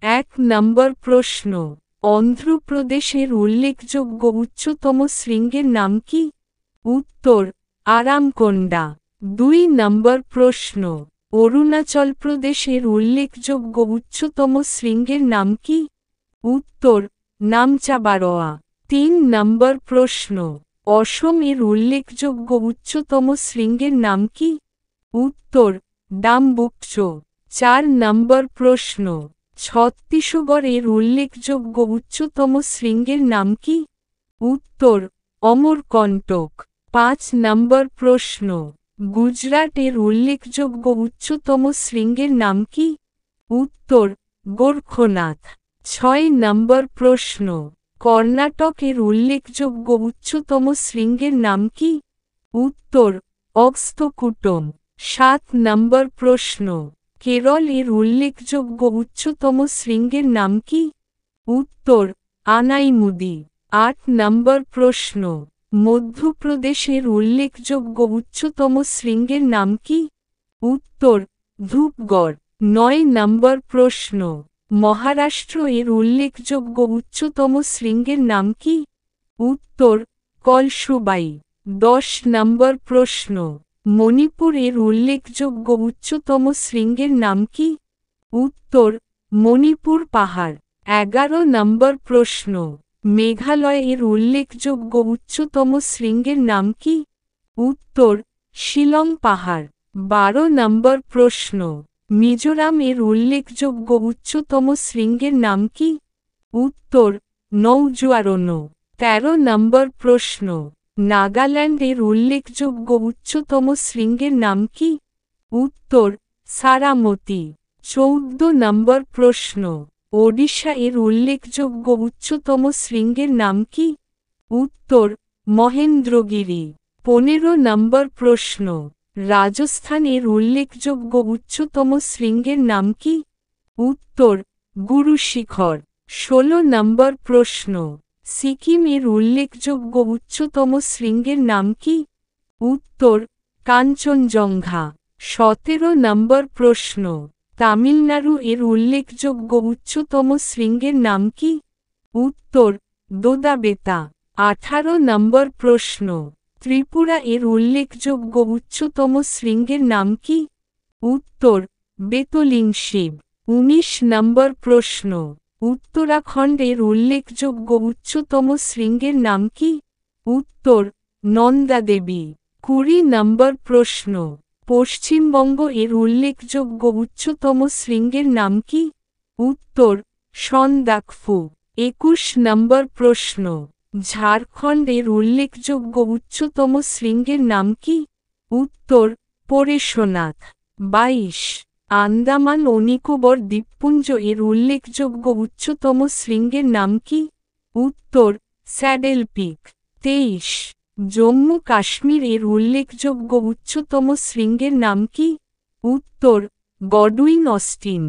এক নম্বর প্রশ্ন, অন্ধ্রপ্রদেশের উল্লেখযোগ্য উচ্চতম শৃঙ্গের নাম কি? উত্তর, আরামকোন্ডা। ২ নম্বর প্রশ্ন, অরুণাচল প্রদেশের উল্লেখযোগ্য উচ্চতম শৃঙ্গের নাম কি? উত্তর, নামচাবারোয়া। ৩ নম্বর প্রশ্ন, অসমের উল্লেখযোগ্য উচ্চতম শৃঙ্গের নাম কি? উত্তর, ডাম্বুকচো। ৪ নম্বর প্রশ্ন, ছত্তিশগড়ের উল্লেখযোগ্য উচ্চতম শৃঙ্গের নাম কি? উত্তর, অমরকণ্টক। ৫ নম্বর প্রশ্ন, গুজরাটের উল্লেখযোগ্য উচ্চতম শৃঙ্গের নাম কি? উত্তর, গোরখনাথ। ৬ নম্বর প্রশ্ন, কর্ণাটকের উল্লেখযোগ্য উচ্চতম শৃঙ্গের নাম কি? উত্তর, অগস্ত্যকুটম। ৭ নম্বর প্রশ্ন, কেরলের উল্লেখযোগ্য উচ্চতম শৃঙ্গের নাম কি? উত্তর, আনাইমুদি। ৮ নম্বর প্রশ্ন, মধ্যপ্রদেশের উল্লেখযোগ্য উচ্চতম শৃঙ্গের নাম কি? উত্তর, ধূপগড়। ৯ নম্বর প্রশ্ন, মহারাষ্ট্র এর উল্লেখযোগ্য উচ্চতম শৃঙ্গের নাম কি? উত্তর, কলসুবাই। ১০ নম্বর প্রশ্ন, মণিপুর এর উল্লেখযোগ্য উচ্চতম শৃঙ্গের নাম কি? উত্তর, মণিপুর পাহাড়। ১১ নম্বর প্রশ্ন, মেঘালয় এর উল্লেখযোগ্য উচ্চতম শৃঙ্গের নাম কি? উত্তর, শিলং পাহাড়। ১২ নম্বর প্রশ্ন, মিজোরাম এর উল্লেখযোগ্য উচ্চতম শৃঙ্গের নাম কি? উত্তর, নৌজুয়ারনো। ১৩ নম্বর প্রশ্ন, নাগাল্যান্ড এর উল্লেখযোগ্য উচ্চতম শৃঙ্গের নাম কি? উত্তর, সারামতি। ১৪ নম্বর প্রশ্ন, ওড়িশা এর উল্লেখযোগ্য উচ্চতম শৃঙ্গের নাম কি? উত্তর, মহেন্দ্রগিরি। ১৫ নম্বর প্রশ্ন, রাজস্থান এর উল্লেখযোগ্য উচ্চতম শৃঙ্গের নাম কি? উত্তর, গুরুশিখর। ১৬ নম্বর প্রশ্ন, সিকিম এর উল্লেখযোগ্য উচ্চতম শৃঙ্গের নাম কি? উত্তর, কাঞ্চনজঙ্ঘা। ১৭ নম্বর প্রশ্ন, তামিলনাড়ু এর উল্লেখযোগ্য উচ্চতম শৃঙ্গের নাম কি? উত্তর, দোদাবেতা। ১৮ নম্বর প্রশ্ন, ত্রিপুরা এর উল্লেখযোগ্য উচ্চতম শৃঙ্গের নাম কি? উত্তর, বেতলিংশিব। ১৯ নম্বর প্রশ্ন, উত্তরাখণ্ড এর উল্লেখযোগ্য উচ্চতম শৃঙ্গের নাম কি? উত্তর, নন্দাদেবী। ২০ নম্বর প্রশ্ন, পশ্চিমবঙ্গ এর উল্লেখযোগ্য উচ্চতম শৃঙ্গের নাম কি? উত্তর, সন্দাকফু। ২১ নম্বর প্রশ্ন, ঝাড়খণ্ড এর উল্লেখযোগ্য উচ্চতম শৃঙ্গের নাম কি? উত্তর, পরেশনাথ। ২২ আন্দামান ও নিকোবর দ্বীপপুঞ্জ এর উল্লেখযোগ্য উচ্চতম শৃঙ্গের নাম কি? উত্তর, স্যাডেল পিক। ২৩ জম্মু কাশ্মীর এর উল্লেখযোগ্য উচ্চতম শৃঙ্গের নাম কি? উত্তর, গডউইন অস্টিন।